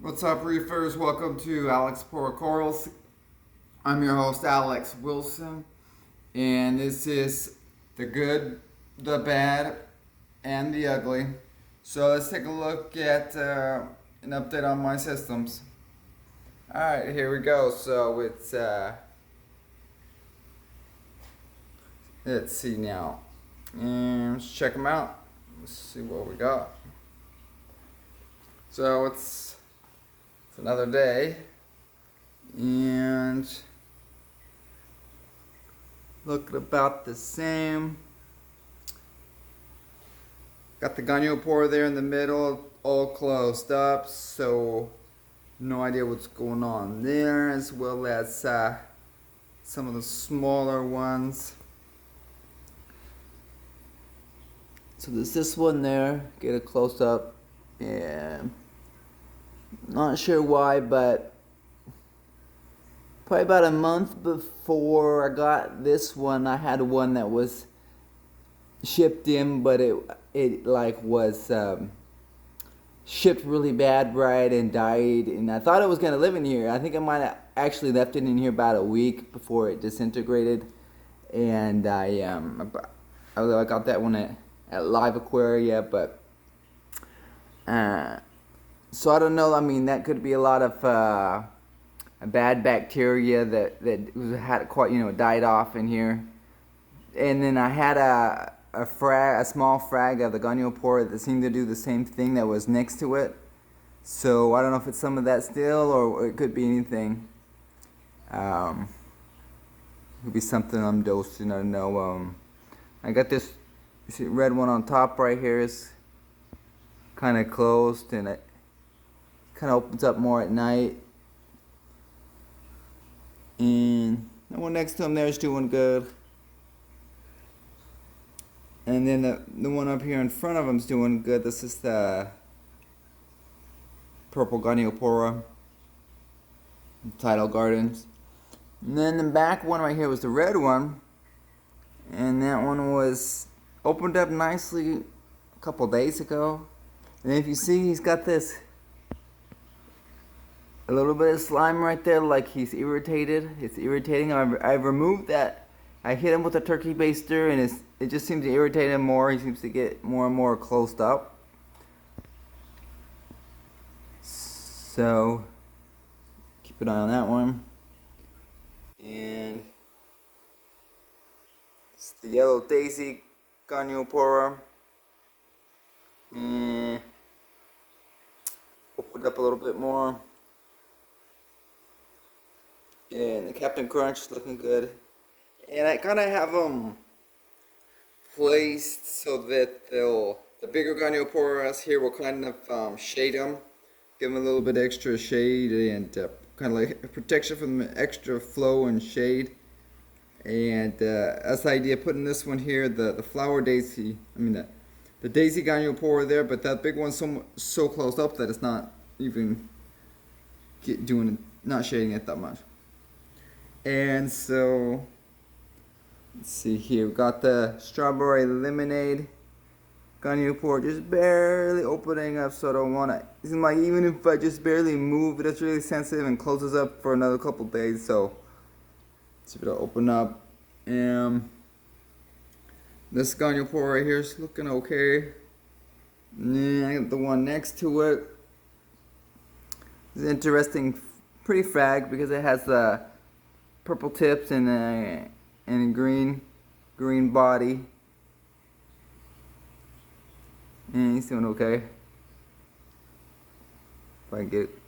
What's up, Reefers? Welcome to Alex Pour Corals. I'm your host, Alex Wilson, and this is the good, the bad, and the ugly. So let's take a look at an update on my systems. Alright, here we go. So it's, let's see now. And let's check them out. Let's see what we got. So it's another day, and looking about the same. Got the Goniopora there in the middle, all closed up, so no idea what's going on there, as well as some of the smaller ones. So there's this one there, get a close up, and not sure why, but probably about a month before I got this one, I had one that was shipped in, but it like was shipped really bad, right, and died. And I thought it was gonna live in here. I think I might have actually left it in here about a week before it disintegrated. And I got that one at Live Aquaria, but so I don't know. I mean, that could be a lot of bad bacteria that had quite died off in here. And then I had a small frag of the Goniopora that seemed to do the same thing that was next to it. So I don't know if it's some of that still, or it could be anything. It could be something I'm dosing. I don't know. I got this red one on top right here. Is kind of closed, and it kind of opens up more at night. And the one next to him there is doing good. And then the one up here in front of him is doing good. This is the purple Goniopora, Tidal Gardens. And then the back one right here was the red one. And that one was opened up nicely a couple days ago. And if you see, he's got this a little bit of slime right there, like he's irritated. It's irritating. I've removed that. I hit him with a turkey baster, and it just seems to irritate him more. He seems to get more and more closed up. So keep an eye on that one. And it's the yellow daisy Goniopora. And opened up a little bit more. And the Captain Crunch is looking good. And I kind of have them placed so that the bigger Gonioporas here will kind of shade them, give them a little bit extra shade, and kind of like a protection from the extra flow and shade. And that's the idea, putting this one here, the flower daisy, the daisy Goniopora there, but that big one's so closed up that it's not even not shading it that much. And so, let's see here, we've got the strawberry lemonade Goniopora just barely opening up, so I don't want to, it seems like even if I just barely move, it's really sensitive and closes up for another couple days, so let's see if it'll open up. This Goniopora right here is looking okay. And then I got the one next to it. It's interesting, pretty frag, because it has the purple tips and a green body. And he's doing okay. If I get it.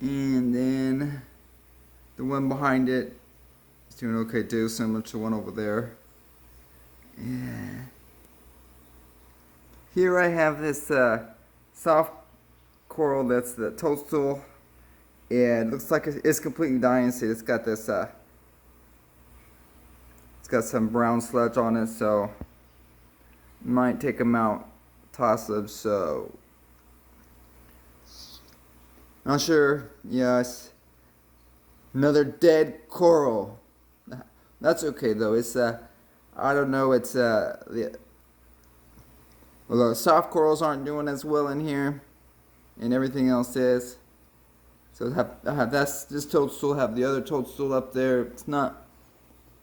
And then the one behind it is doing okay too, similar to one over there. Yeah. Here I have this soft coral that's the toadstool. And it looks like it's completely dying. See, it's got this it's got some brown sludge on it, so might take them out, toss them. So not sure. Yes, another dead coral. That's okay though. It's I don't know. It's Well, the soft corals aren't doing as well in here, and everything else is. So I have this toadstool, have the other toadstool up there. It's not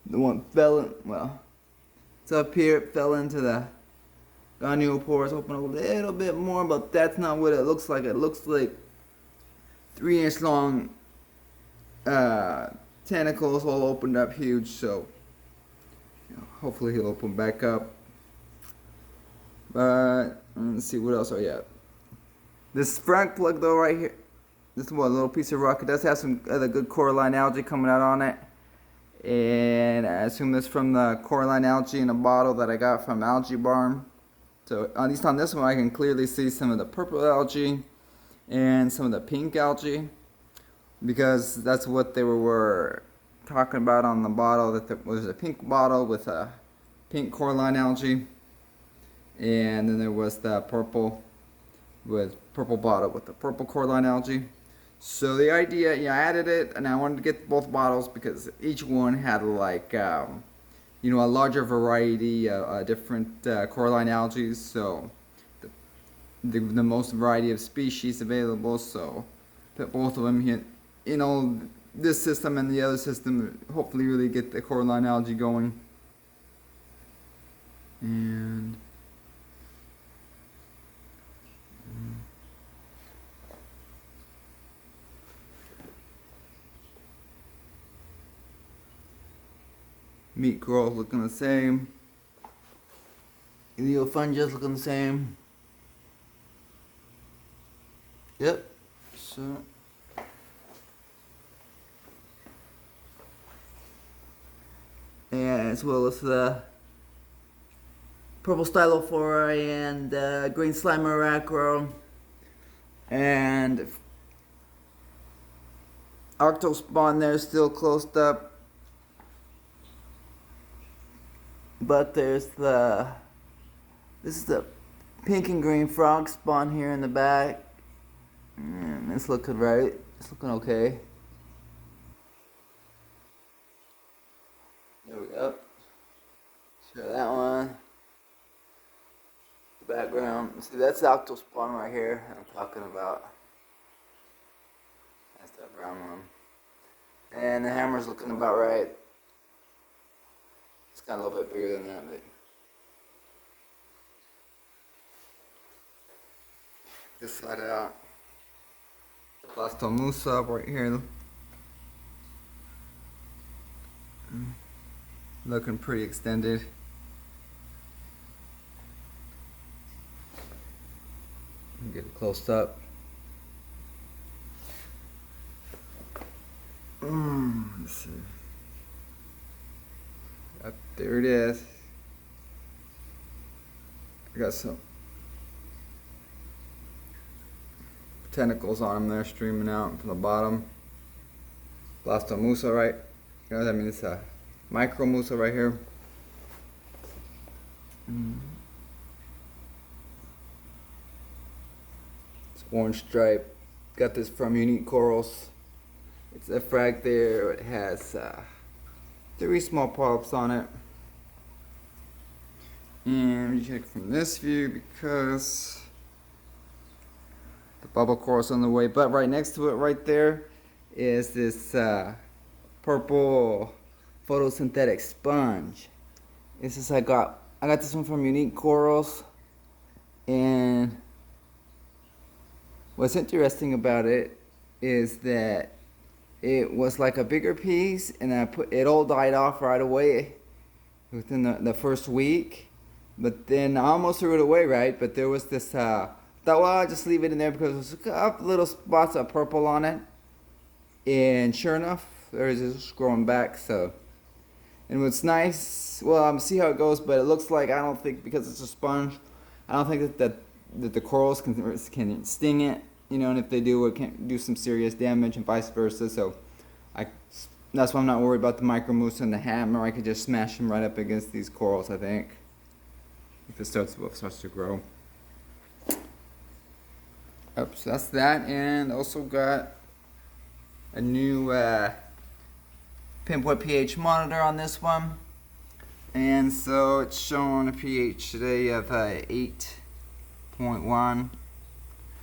the one fell in, well, it's up here. It fell into the Goniopora. Open a little bit more, but that's not what it looks like. It looks like 3-inch long tentacles all opened up huge. So hopefully he'll open back up. But let's see what else. Oh yeah, this front plug though right here. This one little piece of rock. It does have some other good coralline algae coming out on it. And I assume this from the coralline algae in a bottle that I got from Algae Barn. So at least on this one I can clearly see some of the purple algae and some of the pink algae, because that's what they were talking about on the bottle, that there was a pink bottle with a pink coralline algae, and then there was the purple bottle with the purple coralline algae. So the idea, I added it, and I wanted to get both bottles because each one had like, a larger variety of different coralline algae. So the most variety of species available. So put both of them here, this system and the other system. Hopefully, really get the coralline algae going. And meat corals looking the same. Eliofungus looking the same. Yep. So and as well as the purple stylophora and green slimer acro and arctospawn there still closed up. But there's this is the pink and green frog spawn here in the back. And it's looking right. It's looking okay. There we go. Show that one. The background. See, that's the octospawn right here I'm talking about. That's that brown one. And the hammer's looking about right. It's kind of a little bit bigger than that, but just slide it out. Blastomusa right here. Looking pretty extended. Get it close up. Let's see. Up there it is. I got some tentacles on them there streaming out from the bottom. Blastomusa, right? I mean, it's a micromusa right here. It's orange stripe. Got this from Unique Corals. It's a frag there. It has 3 small polyps on it. And you check from this view because the bubble coral's on the way. But right next to it, right there, is this purple photosynthetic sponge. This is I got this one from Unique Corals, and what's interesting about it is that it was like a bigger piece, and it all died off right away within the first week. But then I almost threw it away, right? But there was this thought, well, I'll just leave it in there because there's a couple little spots of purple on it, and sure enough, there's just growing back. So, and what's nice, well, I'm see how it goes, but it looks like, I don't think, because it's a sponge, I don't think that the corals can sting it. And if they do, it can do some serious damage, and vice versa. So that's why I'm not worried about the micromusa and the hammer. I could just smash them right up against these corals, I think, if it starts to grow. Yep, so that's that. And also got a new Pinpoint Ph Monitor on this one. And so it's showing a pH today of 8 8.1.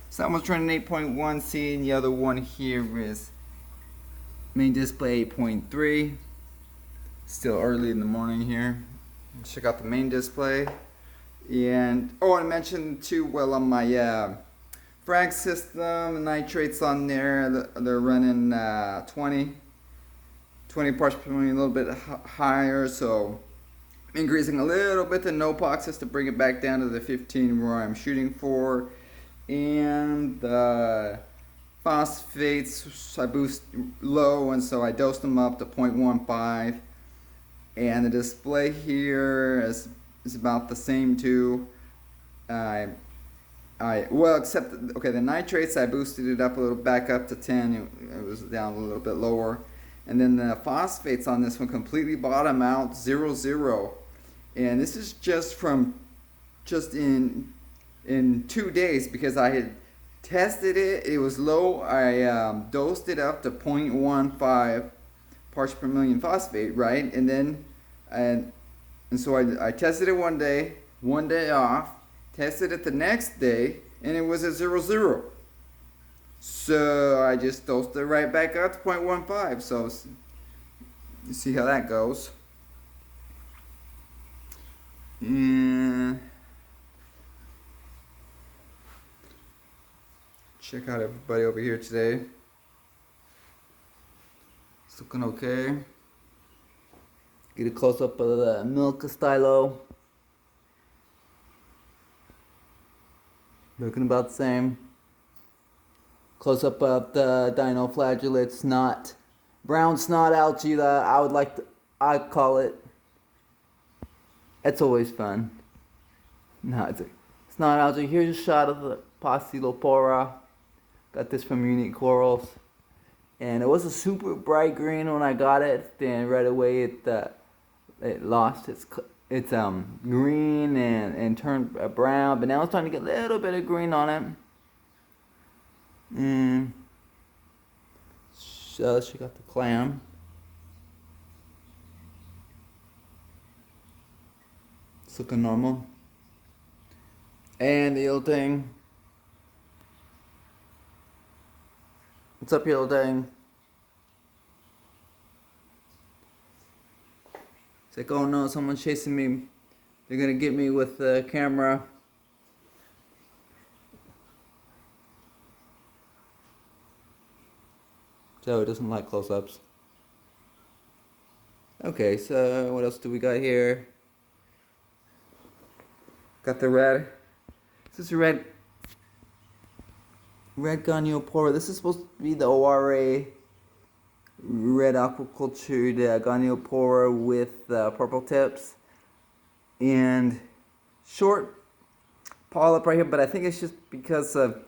So that one's running 8.1C, and the other one here is main display 8.3. Still early in the morning here. Check out the main display. And oh, I mentioned too, well, on my frag system, the nitrates on there, they're running 20 parts per million, a little bit higher, so increasing a little bit the NOPOX just to bring it back down to the 15 where I'm shooting for. And the phosphates I boost low, and so I dosed them up to 0.15. And the display here is about the same too. Well, except okay, the nitrates I boosted it up a little, back up to 10. It was down a little bit lower, and then the phosphates on this one completely bottom out 0.0. And this is just in 2 days, because I had tested it. It was low. I dosed it up to 0.15 parts per million phosphate, right? And then and so I tested it one day off, tested it the next day, and it was at 0.0. So I just dosed it right back up to 0.15. So you see how that goes. And check out everybody over here today. It's looking okay. Get a close up of the milk stylo. Looking about the same. Close up of the dinoflagellate snot, brown snot algae that I call it. It's always fun. No, it's snot algae. Here's a shot of the Goniopora. Got this from Unique Corals. And it was a super bright green when I got it. Then right away it lost its green and turned brown. But now it's starting to get a little bit of green on it. And so she got the clam. It's looking normal. And the little thing. What's up, you little thing? It's like, oh no, someone's chasing me. They're gonna get me with the camera. So it doesn't like close-ups. Okay, so what else do we got here? Got the red. This is a red Goniopora. This is supposed to be the ORA red aquacultured Goniopora with purple tips and short polyp right here, but I think it's just because of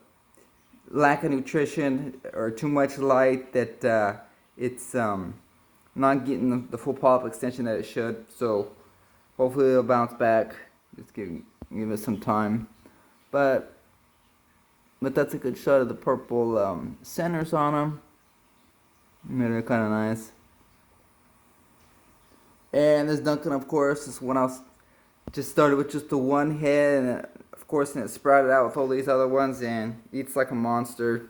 lack of nutrition or too much light that it's not getting the full polyp extension that it should. So hopefully it'll bounce back. Just give it some time. But that's a good shot of the purple centers on them. They're kind of nice. And this Duncan, of course, is one I just started with just the one head, and of course, and it sprouted out with all these other ones and eats like a monster.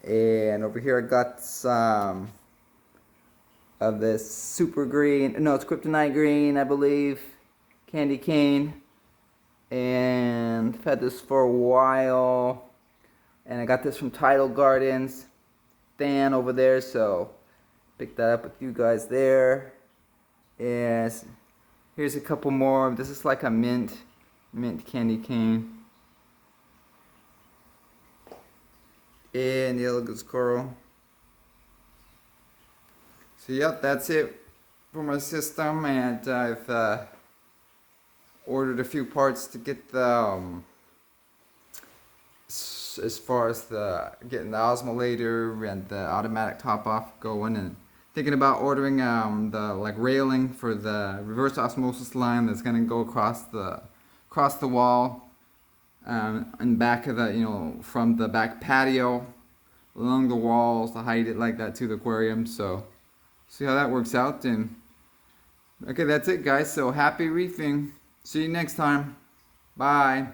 And over here I got some of this super green, no, it's kryptonite green, I believe, candy cane. And I've had this for a while, and I got this from Tidal Gardens, Than over there, so picked that up with you guys there. And here's a couple more. This is like a mint candy cane. And the yellow goose coral. So yep, that's it for my system, and I've ordered a few parts to get the as far as getting the osmolator and the automatic top off going, and thinking about ordering the railing for the reverse osmosis line that's going to go across the wall and back of the from the back patio along the walls to hide it like that to the aquarium. So see how that works out. And okay, that's it guys, so happy reefing. See you next time. Bye.